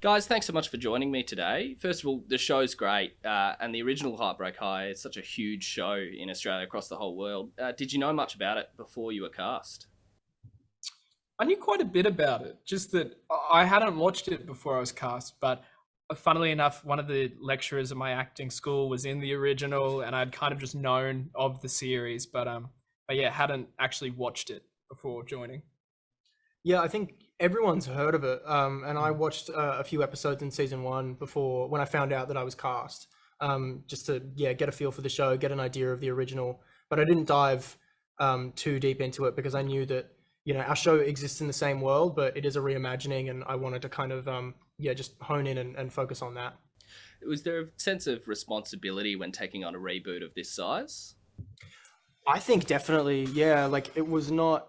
Guys, thanks so much for joining me today. First of all, the show's great, and the original Heartbreak High is such a huge show in Australia across the whole world. Did you know much about it before you were cast? I knew quite a bit about it, just that I hadn't watched it before I was cast, but funnily enough, one of the lecturers at my acting school was in the original, and I'd kind of just known of the series, but yeah, hadn't actually watched it before joining. Yeah, I think everyone's heard of it. And I watched a few episodes in season one before when I found out that I was cast, just to get a feel for the show, get an idea of the original. But I didn't dive too deep into it because I knew that our show exists in the same world, but it is a reimagining, and I wanted to kind of just hone in and focus on that. Was there a sense of responsibility when taking on a reboot of this size? I think definitely, yeah. Like it was not,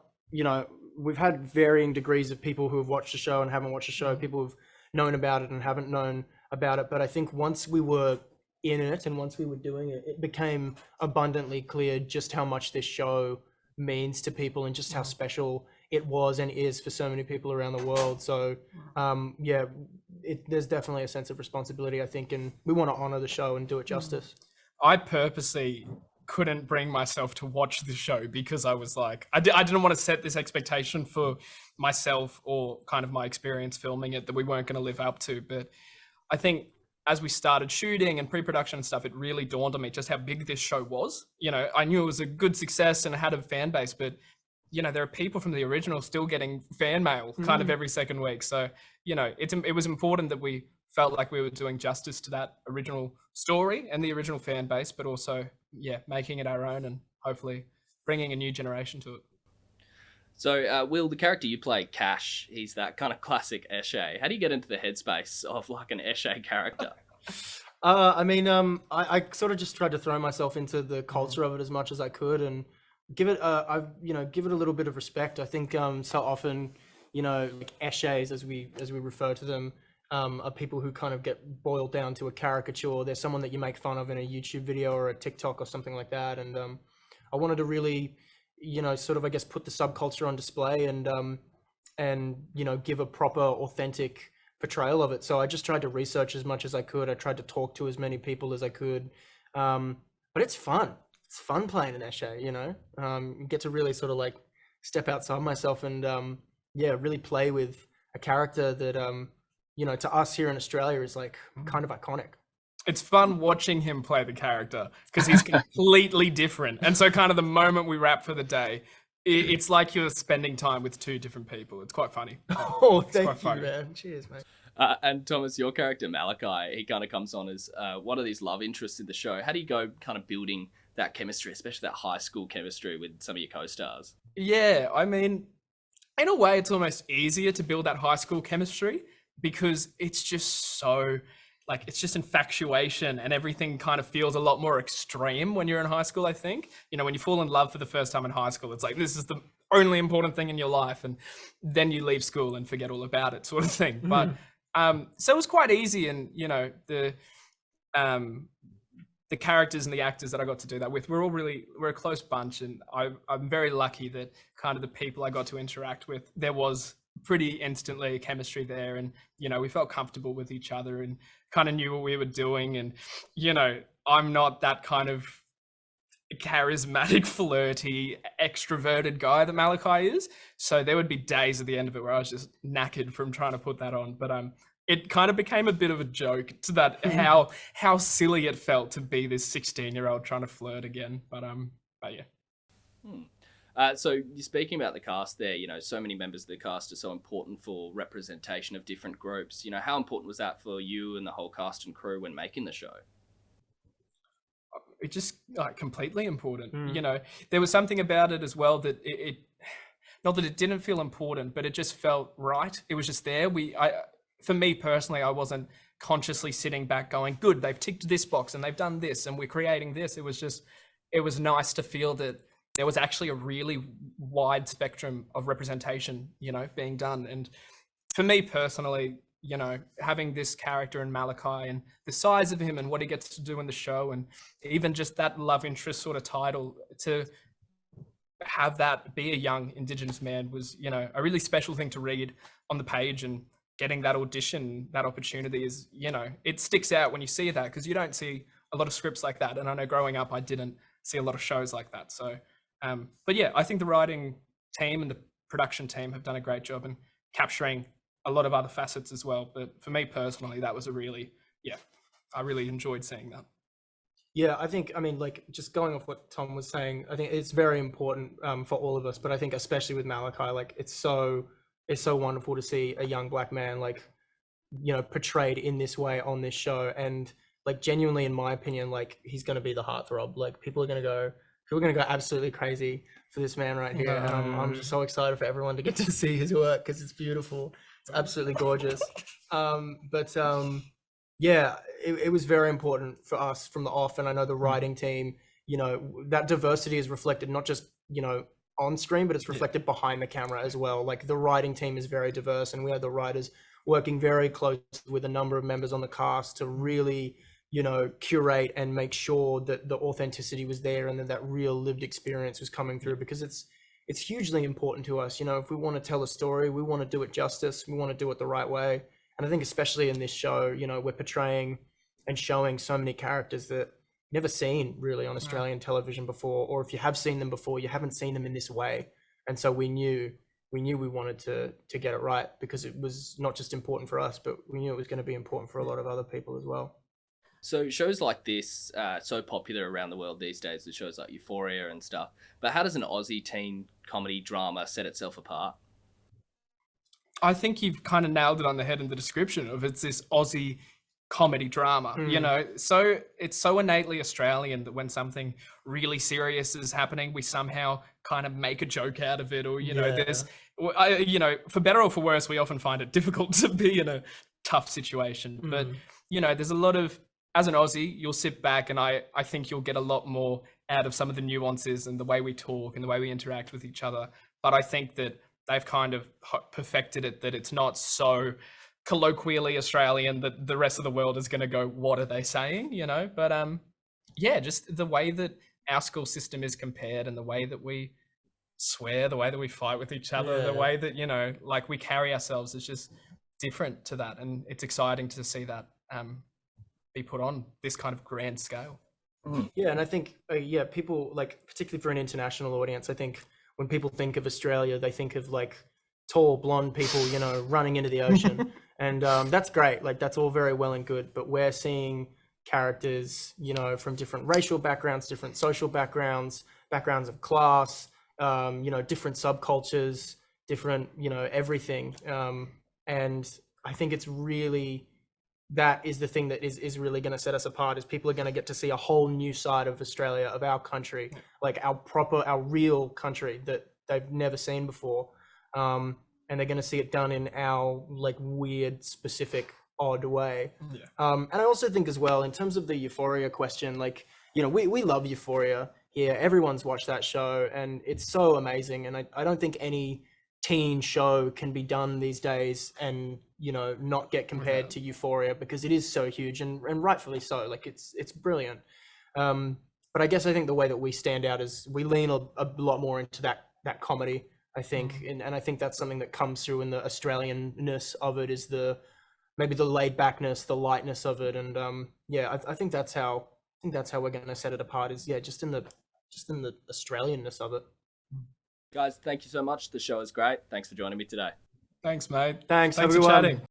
we've had varying degrees of people who have watched the show and haven't watched the show, people who've known about it and haven't known about it. But I think once we were in it and once we were doing it, it became abundantly clear just how much this show means to people and just how special it was and is for so many people around the world. So there's definitely a sense of responsibility, I think, and we want to honor the show and do it justice. I purposely couldn't bring myself to watch the show because I was like, I didn't want to set this expectation for myself or kind of my experience filming it that we weren't going to live up to. But I think as we started shooting and pre-production and stuff, it really dawned on me just how big this show was. I knew it was a good success and it had a fan base, but there are people from the original still getting fan mail kind of every second week. So, it was important that we felt like we were doing justice to that original story and the original fan base, but also, making it our own and hopefully bringing a new generation to it. So, Will, the character you play, Cash, he's that kind of classic Eshay. How do you get into the headspace of like an Eshay character? I sort of just tried to throw myself into the culture of it as much as I could and give it give it a little bit of respect. I think so often, like Eshays as we refer to them, are people who kind of get boiled down to a caricature. There's someone that you make fun of in a YouTube video or a TikTok or something like that. And I wanted to really, sort of, I guess, put the subculture on display and give a proper, authentic portrayal of it. So I just tried to research as much as I could. I tried to talk to as many people as I could. But it's fun. It's fun playing an Eshay, you get to really sort of like step outside myself and really play with a character that to us here in Australia is like kind of iconic. It's fun watching him play the character because he's completely different. And so kind of the moment we wrap for the day, it's like you're spending time with two different people. It's quite funny. Oh, thank you, man. Cheers, mate. And Thomas, your character Malachi, he kind of comes on as one of these love interests in the show. How do you go kind of building that chemistry, especially that high school chemistry with some of your co-stars? Yeah, I mean, in a way, it's almost easier to build that high school chemistry because it's just so, like, it's just infatuation and everything kind of feels a lot more extreme when you're in high school, I think. When you fall in love for the first time in high school, it's like, this is the only important thing in your life. And then you leave school and forget all about it sort of thing. But so it was quite easy. And, the characters and the actors that I got to do that with, we're a close bunch. And I'm very lucky that kind of the people I got to interact with, there was pretty instantly chemistry there. And, we felt comfortable with each other and kind of knew what we were doing. And, I'm not that kind of charismatic, flirty, extroverted guy that Malachi is. So there would be days at the end of it where I was just knackered from trying to put that on. But it kind of became a bit of a joke to that how silly it felt to be this 16-year-old trying to flirt again. But yeah. So you're speaking about the cast there, so many members of the cast are so important for representation of different groups. How important was that for you and the whole cast and crew when making the show? It just completely important. There was something about it as well that it not that it didn't feel important, but it just felt right. It was just there. For me personally, I wasn't consciously sitting back going, good, they've ticked this box and they've done this and we're creating this. It was nice to feel that there was actually a really wide spectrum of representation, being done. And for me personally, having this character in Malachi and the size of him and what he gets to do in the show, and even just that love interest sort of title, to have that be a young Indigenous man was, a really special thing to read on the page. And getting that audition, that opportunity is, it sticks out when you see that, because you don't see a lot of scripts like that. And I know growing up, I didn't see a lot of shows like that. So, but yeah, I think the writing team and the production team have done a great job in capturing a lot of other facets as well. But for me personally, that was I really enjoyed seeing that. Yeah, I mean, like, just going off what Tom was saying, I think it's very important for all of us, but I think especially with Malachi, like, it's so wonderful to see a young black man, like, portrayed in this way on this show. And like, genuinely, in my opinion, like, he's going to be the heartthrob. Like, people are going to go absolutely crazy for this man right here. And I'm just so excited for everyone to get to see his work, because it's beautiful. It's absolutely gorgeous. Yeah, it was very important for us from the off. And I know the writing team, that diversity is reflected not just, on screen, but it's reflected behind the camera as well. Like, the writing team is very diverse, and we had the writers working very close with a number of members on the cast to really, curate and make sure that the authenticity was there, and that real lived experience was coming through, because it's hugely important to us. If we want to tell a story, we want to do it justice, we want to do it the right way. And I think especially in this show, we're portraying and showing so many characters that never seen really on Australian television before, or if you have seen them before, you haven't seen them in this way. And so we knew we wanted to get it right, because it was not just important for us, but we knew it was going to be important for a lot of other people as well. So shows like this, so popular around the world these days, with shows like Euphoria and stuff. But how does an Aussie teen comedy drama set itself apart? I think you've kind of nailed it on the head in the description of it's this Aussie comedy drama, so it's so innately Australian that when something really serious is happening, we somehow kind of make a joke out of it, or there's for better or for worse, we often find it difficult to be in a tough situation. But there's a lot of, as an Aussie, you'll sit back and I think you'll get a lot more out of some of the nuances and the way we talk and the way we interact with each other. But I think that they've kind of perfected it, that it's not so colloquially Australian that the rest of the world is going to go, what are they saying? But just the way that our school system is compared, and the way that we swear, the way that we fight with each other, the way that, like, we carry ourselves is just different to that. And it's exciting to see that be put on this kind of grand scale. Yeah, and I think, people, like, particularly for an international audience, I think when people think of Australia, they think of like tall blonde people, running into the ocean. And that's great. Like, that's all very well and good, but we're seeing characters, from different racial backgrounds, different social backgrounds of class, different subcultures, different, everything. And I think it's really, that is the thing that is really going to set us apart, is people are going to get to see a whole new side of Australia, of our country, like our real country that they've never seen before. And they're going to see it done in our, like, weird, specific, odd way. And I also think as well, in terms of the Euphoria question, like, we love Euphoria here. Everyone's watched that show and it's so amazing. And I don't think any teen show can be done these days and not get compared to Euphoria, because it is so huge, and rightfully so. Like, it's brilliant. But I guess I think the way that we stand out is we lean a lot more into that comedy, I think. And I think that's something that comes through in the Australian-ness of it, is maybe the laid backness, the lightness of it. And I think that's how we're going to set it apart, is just in the Australian-ness of it. Guys, thank you so much. The show is great. Thanks for joining me today. Thanks, mate. Thanks for everyone. chatting.